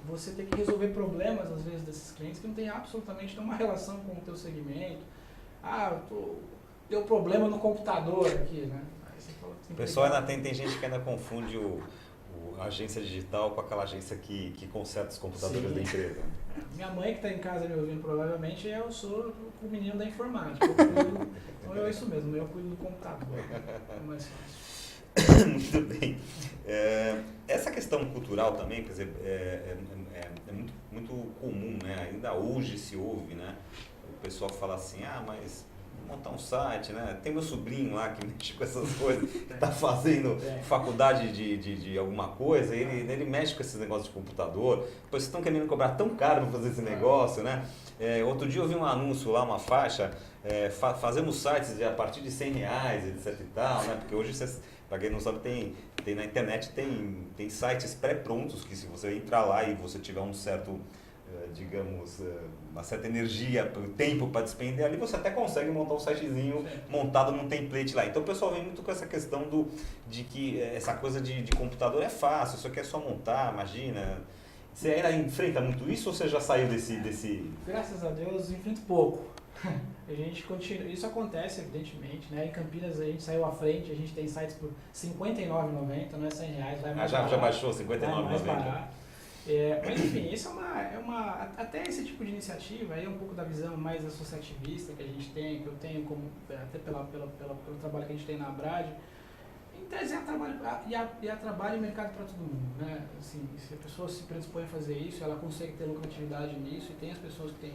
você ter que resolver problemas, às vezes, desses clientes que não tem absolutamente nenhuma relação com o teu segmento. Deu problema no computador aqui, né? O pessoal ainda tem gente que ainda confunde a agência digital com aquela agência que conserta os computadores da empresa. Minha mãe que está em casa me ouvindo, provavelmente, eu sou o menino da informática. Então é isso mesmo, eu cuido do computador. É mais fácil. Muito bem. Essa questão cultural também, quer dizer, é muito comum, né? Ainda hoje se ouve, né? O pessoal fala assim, mas vou montar um site, né? Tem meu sobrinho lá que mexe com essas coisas, que está fazendo faculdade de alguma coisa, e ele mexe com esses negócios de computador, depois vocês estão querendo cobrar tão caro para fazer esse negócio, né? Outro dia eu vi um anúncio lá, uma faixa, fazemos sites a partir de R$100, etc e tal, né? Porque hoje vocês... Para quem não sabe, tem na internet, tem sites pré-prontos que se você entrar lá e você tiver um certo digamos, uma certa energia, tempo para despender ali, você até consegue montar um sitezinho montado num template lá. Então o pessoal vem muito com essa questão de que essa coisa de computador é fácil, isso aqui é só montar, imagina. Você ainda enfrenta muito isso ou você já saiu desse... Graças a Deus, enfrento pouco. A gente continua, isso acontece evidentemente, né? Em Campinas a gente saiu à frente, a gente tem sites por R$ 59,90, não é R$100, vai mais já baixou R$ 59,90? Mas enfim, isso até esse tipo de iniciativa aí é um pouco da visão mais associativista que a gente tem, que eu tenho como, até pelo trabalho que a gente tem na Abrad. Em tese é trabalho e mercado para todo mundo, né? Assim, se a pessoa se predispõe a fazer isso, ela consegue ter lucratividade nisso, e tem as pessoas que têm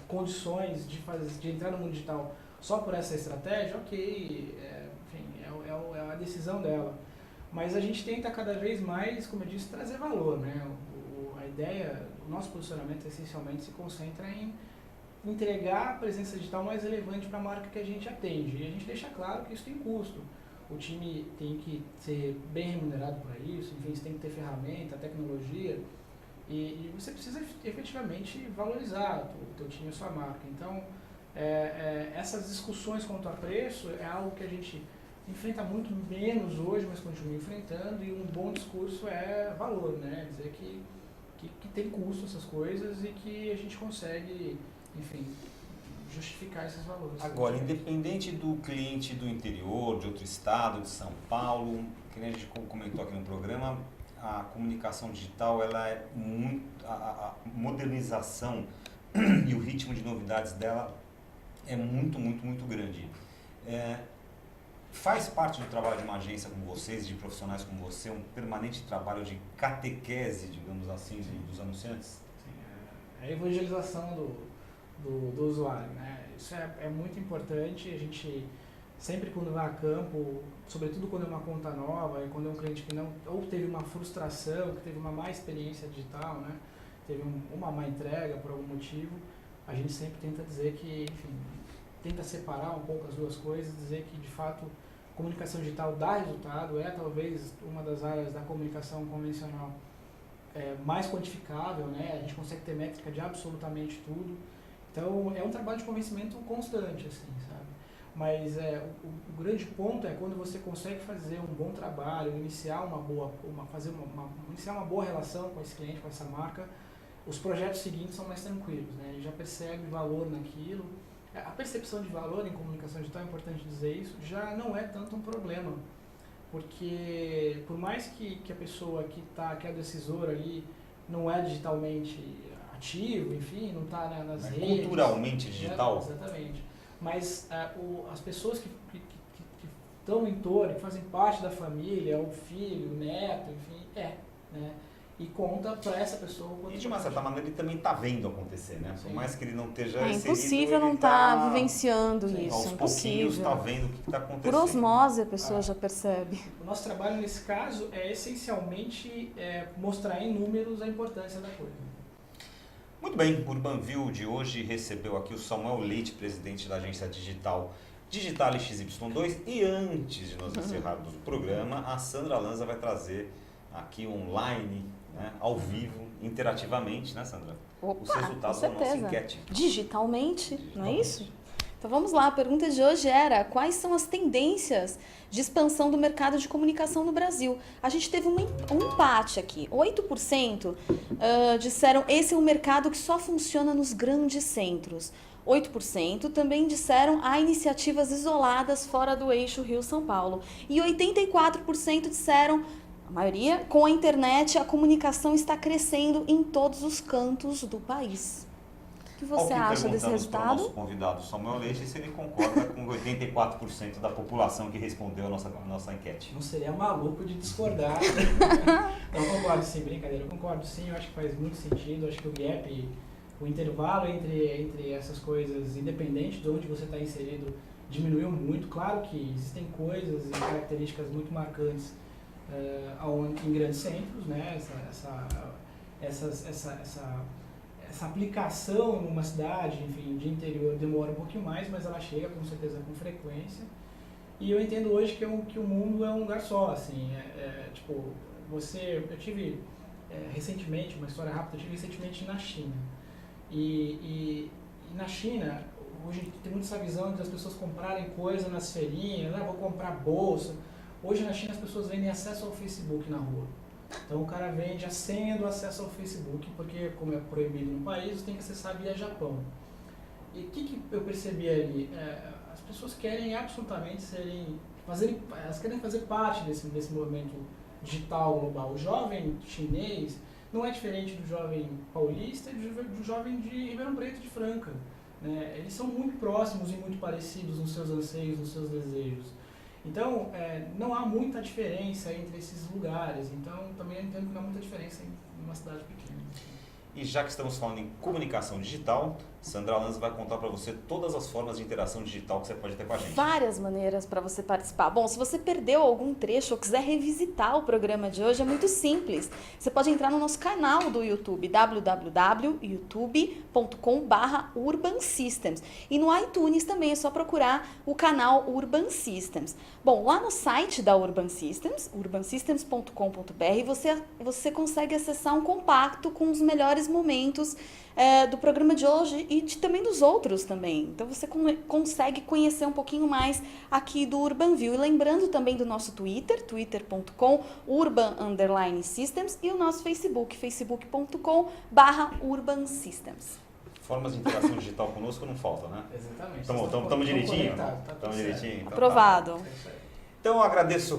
condições de entrar no mundo digital só por essa estratégia, ok, enfim, é a decisão dela. Mas a gente tenta cada vez mais, como eu disse, trazer valor, né? A ideia, o nosso posicionamento essencialmente se concentra em entregar a presença digital mais relevante para a marca que a gente atende. E a gente deixa claro que isso tem custo. O time tem que ser bem remunerado para isso, enfim, você tem que ter ferramenta, tecnologia, e você precisa efetivamente valorizar o teu time e a sua marca. Então, essas discussões quanto a preço é algo que a gente enfrenta muito menos hoje, mas continua enfrentando, e um bom discurso é valor, né? Dizer que tem custo essas coisas e que a gente consegue, enfim, justificar esses valores. Agora, independente do cliente do interior, de outro estado, de São Paulo, que a gente comentou aqui no programa, a comunicação digital, ela é muito, a modernização e o ritmo de novidades dela é muito, muito, muito grande. Faz parte do trabalho de uma agência como vocês, de profissionais como você, um permanente trabalho de catequese, digamos assim, dos anunciantes? Sim, a evangelização do usuário, né? Isso é muito importante. A gente sempre, quando vai a campo, sobretudo quando é uma conta nova e quando é um cliente que não, ou teve uma frustração, que teve uma má experiência digital, né? Teve uma má entrega por algum motivo, a gente sempre tenta dizer que, enfim, tenta separar um pouco as duas coisas, dizer que de fato a comunicação digital dá resultado, é talvez uma das áreas da comunicação convencional mais quantificável, né? A gente consegue ter métrica de absolutamente tudo. Então é um trabalho de convencimento constante, assim, sabe? Mas o grande ponto é quando você consegue fazer um bom trabalho, iniciar uma boa relação com esse cliente, com essa marca, os projetos seguintes são mais tranquilos, né? Ele já percebe valor naquilo. A percepção de valor em comunicação digital, é importante dizer isso, já não é tanto um problema, porque por mais que a pessoa que é a decisora ali não é digitalmente ativo, enfim, não está nas redes. Culturalmente digital. Exatamente. Mas as pessoas que estão em torno, que fazem parte da família, o filho, o neto, enfim, né? E conta para essa pessoa. E de uma certa maneira ele também está vendo acontecer, né? Por mais que ele não esteja inserido, impossível não estar vivenciando isso. Aos pouquinhos está vendo o que está acontecendo. Por osmose a pessoa já percebe. O nosso trabalho nesse caso é essencialmente mostrar em números a importância da coisa. Muito bem, o Urbanview de hoje recebeu aqui o Samuel Leite, presidente da agência digital Digital XY2, e antes de nós encerrarmos o programa, a Sandra Lanza vai trazer aqui online, né, ao vivo, interativamente, né, Sandra? Opa, os resultados da nossa enquete. Digitalmente, não é isso? Então vamos lá, a pergunta de hoje era: quais são as tendências de expansão do mercado de comunicação no Brasil? A gente teve um empate aqui. 8% disseram esse é um mercado que só funciona nos grandes centros. 8% também disseram há iniciativas isoladas fora do eixo Rio-São Paulo. E 84% disseram, a maioria, com a internet a comunicação está crescendo em todos os cantos do país. O que você acha desse resultado? Para o nosso convidado Samuel Leite, se ele concorda com 84% da população que respondeu a nossa enquete. Não seria maluco de discordar. Eu concordo sim, brincadeira. Eu concordo sim, eu acho que faz muito sentido. Eu acho que o gap, o intervalo entre essas coisas, independente de onde você está inserido, diminuiu muito. Claro que existem coisas e características muito marcantes em grandes centros, né? Essa aplicação numa cidade, enfim, de interior demora um pouquinho mais, mas ela chega com certeza com frequência. E eu entendo hoje que o mundo é um lugar só, assim, tipo, eu tive recentemente, uma história rápida, eu estive recentemente na China. E na China, hoje tem muito essa visão de as pessoas comprarem coisa nas feirinhas, vou comprar bolsa. Hoje na China as pessoas vendem acesso ao Facebook na rua. Então o cara vende a senha do acesso ao Facebook, porque como é proibido no país, você tem que acessar via Japão. E o que eu percebi ali? As pessoas querem absolutamente elas querem fazer parte desse movimento digital global. O jovem chinês não é diferente do jovem paulista e do jovem de Ribeirão Preto, de Franca. Né? Eles são muito próximos e muito parecidos nos seus anseios, nos seus desejos. Então, não há muita diferença entre esses lugares. Então, também eu entendo que não há muita diferença em uma cidade pequena. E já que estamos falando em comunicação digital, Sandra Lanza vai contar para você todas as formas de interação digital que você pode ter com a gente. Várias maneiras para você participar. Bom, se você perdeu algum trecho ou quiser revisitar o programa de hoje, é muito simples. Você pode entrar no nosso canal do YouTube, www.youtube.com/Urban Systems. E no iTunes também é só procurar o canal Urban Systems. Bom, lá no site da Urban Systems, urbansystems.com.br, você consegue acessar um compacto com os melhores momentos do programa de hoje e também dos outros também. Então você consegue conhecer um pouquinho mais aqui do UrbanView. E lembrando também do nosso Twitter, twitter.com/Urban_Systems e o nosso Facebook, facebook.com/Urban Systems. Formas de interação digital conosco não falta, né? Exatamente. Estamos direitinho? Estamos direitinho? Então, aprovado. Então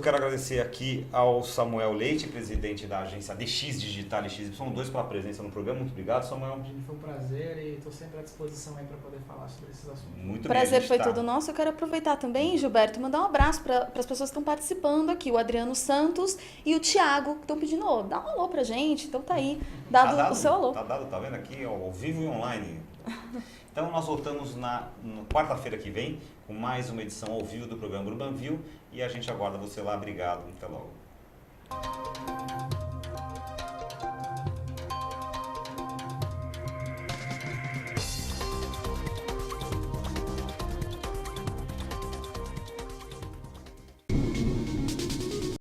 quero agradecer aqui ao Samuel Leite, presidente da agência DX Digital e XY2 pela presença no programa. Muito obrigado, Samuel. Foi um prazer e estou sempre à disposição aí para poder falar sobre esses assuntos. Muito prazer bem, foi todo nosso. Eu quero aproveitar também, Gilberto, mandar um abraço para as pessoas que estão participando aqui, o Adriano Santos e o Thiago, que estão pedindo, dá um alô pra gente. Então tá aí, dado o seu alô. Tá dado, tá vendo aqui, ao vivo e online. Então nós voltamos na quarta-feira que vem com mais uma edição ao vivo do programa UrbanView e a gente aguarda você lá. Obrigado, até logo.